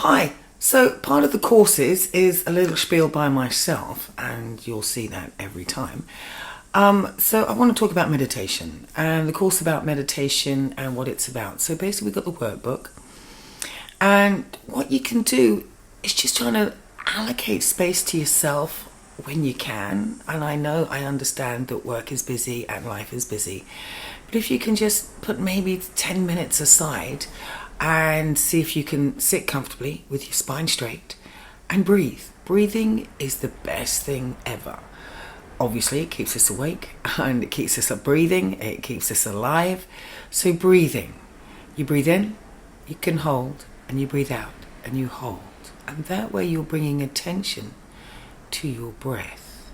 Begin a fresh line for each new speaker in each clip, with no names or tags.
Hi. So part of the courses is a little spiel by myself, and you'll see that every time. So I want to talk about meditation and the course about meditation and what it's about. So basically we've got the workbook, and what you can do is just trying to allocate space to yourself when you can. And I understand that work is busy and life is busy, but if you can just put maybe 10 minutes aside and see if you can sit comfortably with your spine straight and breathe. Breathing is the best thing ever. Obviously, it keeps us awake and it keeps us up breathing, it keeps us alive. So breathing, you breathe in, you can hold, and you breathe out and you hold. And that way you're bringing attention to your breath.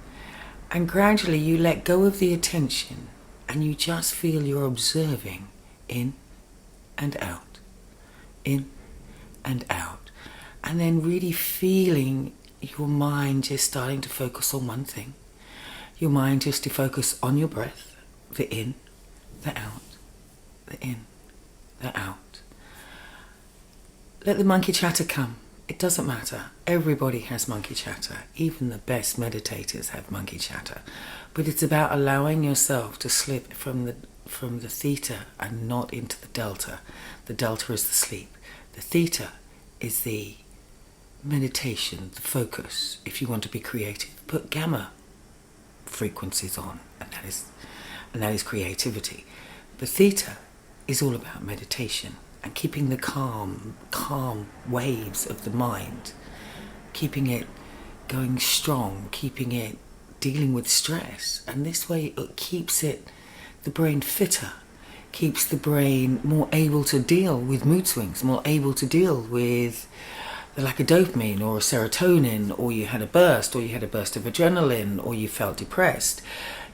And gradually you let go of the attention and you just feel you're observing in and out. In and out, and then really feeling your mind just starting to focus on one thing. Your mind just to focus on your breath, the in, the out, the in, the out. Let the monkey chatter come. It doesn't matter. Everybody has monkey chatter. Even the best meditators have monkey chatter. But it's about allowing yourself to slip from the theta and not into the delta. The delta is the sleep. The theta is the meditation, the focus. If you want to be creative, put gamma frequencies on, and that is creativity. The theta is all about meditation and keeping the calm waves of the mind, keeping it going strong, keeping it dealing with stress, and this way it keeps the brain fitter, keeps the brain more able to deal with mood swings, more able to deal with the lack of dopamine or serotonin, or you had a burst of adrenaline, or you felt depressed.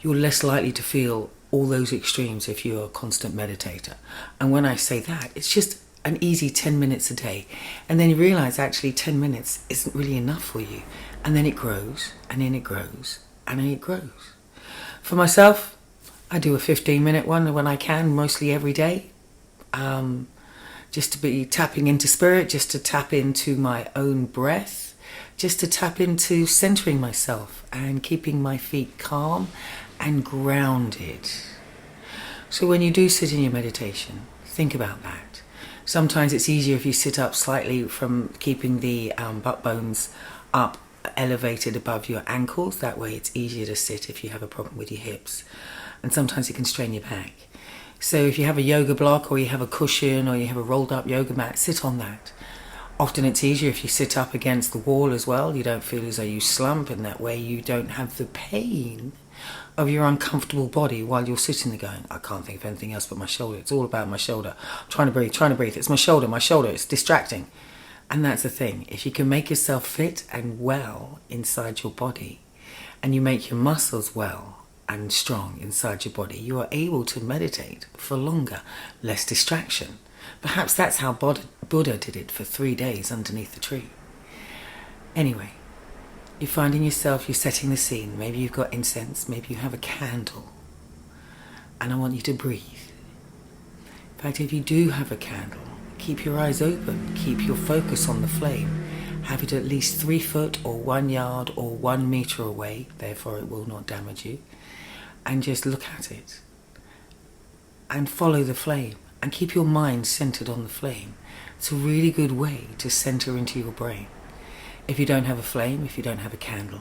You're less likely to feel all those extremes if you're a constant meditator. And when I say that, it's just an easy 10 minutes a day. And then you realize actually 10 minutes isn't really enough for you. And then it grows, and then it grows, and then it grows. For myself, I do a 15-minute one when I can, mostly every day. Just to be tapping into spirit, just to tap into my own breath, just to tap into centering myself and keeping my feet calm and grounded. So when you do sit in your meditation, think about that. Sometimes it's easier if you sit up slightly from keeping the butt bones up, elevated above your ankles. That way it's easier to sit if you have a problem with your hips. And sometimes it can strain your back. So if you have a yoga block, or you have a cushion, or you have a rolled up yoga mat, sit on that. Often it's easier if you sit up against the wall as well. You don't feel as though you slump, and that way you don't have the pain of your uncomfortable body while you're sitting there going, I can't think of anything else but my shoulder. It's all about my shoulder. I'm trying to breathe. It's my shoulder, it's distracting. And that's the thing. If you can make yourself fit and well inside your body, and you make your muscles well and strong inside your body, you are able to meditate for longer, less distraction. Perhaps that's how Buddha did it for 3 days underneath the tree. Anyway, you're finding yourself, you're setting the scene. Maybe you've got incense, maybe you have a candle, and I want you to breathe. In fact, if you do have a candle, keep your eyes open, keep your focus on the flame. Have it at least 3 foot or 1 yard or 1 meter away, therefore it will not damage you. And just look at it and follow the flame and keep your mind centered on the flame. It's a really good way to center into your brain. If you don't have a flame, if you don't have a candle,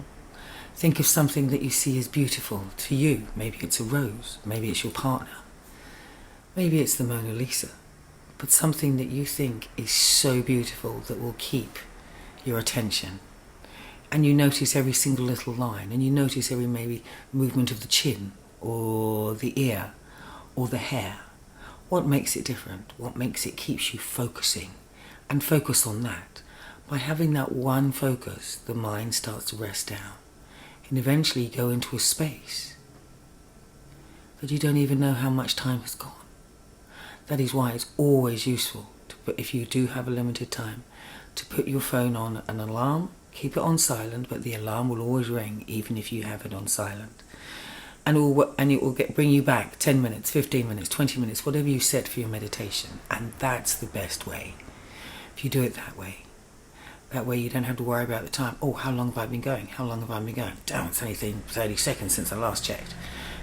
think of something that you see as beautiful to you. Maybe it's a rose, maybe it's your partner, maybe it's the Mona Lisa, but something that you think is so beautiful that will keep your attention. And you notice every single little line, and you notice every maybe movement of the chin or the ear or the hair. What makes it different? What makes it keeps you focusing? And focus on that. By having that one focus, the mind starts to rest down, and eventually you go into a space that you don't even know how much time has gone. That is why it's always useful to put, if you do have a limited time, to put your phone on an alarm. Keep it on silent, but the alarm will always ring even if you have it on silent. And it will bring you back 10 minutes, 15 minutes, 20 minutes, whatever you set for your meditation. And that's the best way. If you do it that way, That way you don't have to worry about the time. Oh, how long have I been going? How long have I been going? Damn, it's only 30 seconds since I last checked.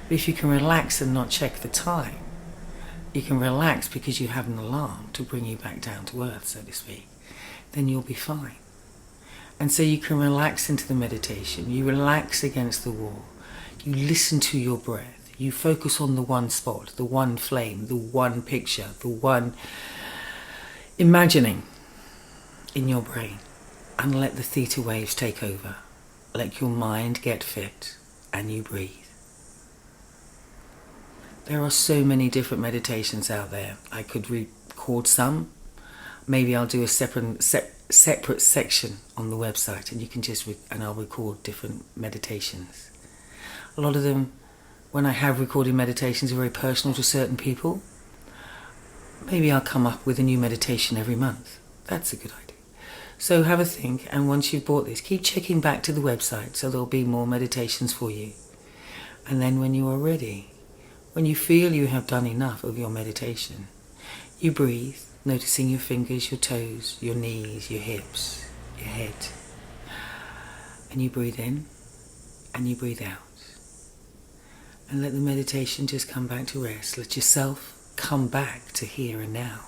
But if you can relax and not check the time, you can relax because you have an alarm to bring you back down to earth, so to speak, then you'll be fine. And so you can relax into the meditation. You relax against the wall. You listen to your breath. You focus on the one spot, the one flame, the one picture, the one imagining in your brain. And let the theta waves take over. Let your mind get fit and you breathe. There are so many different meditations out there. I could record some. Maybe I'll do a separate section on the website, and you can just and I'll record different meditations. A lot of them, when I have recorded meditations, are very personal to certain people. Maybe I'll come up with a new meditation every month. That's a good idea. So have a think, and once you've bought this, keep checking back to the website so there'll be more meditations for you. And then when you are ready, when you feel you have done enough of your meditation, you breathe, noticing your fingers, your toes, your knees, your hips, your head. And you breathe in and you breathe out. And let the meditation just come back to rest. Let yourself come back to here and now.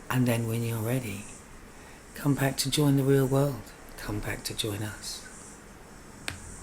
And then when you're ready, come back to join the real world. Come back to join us.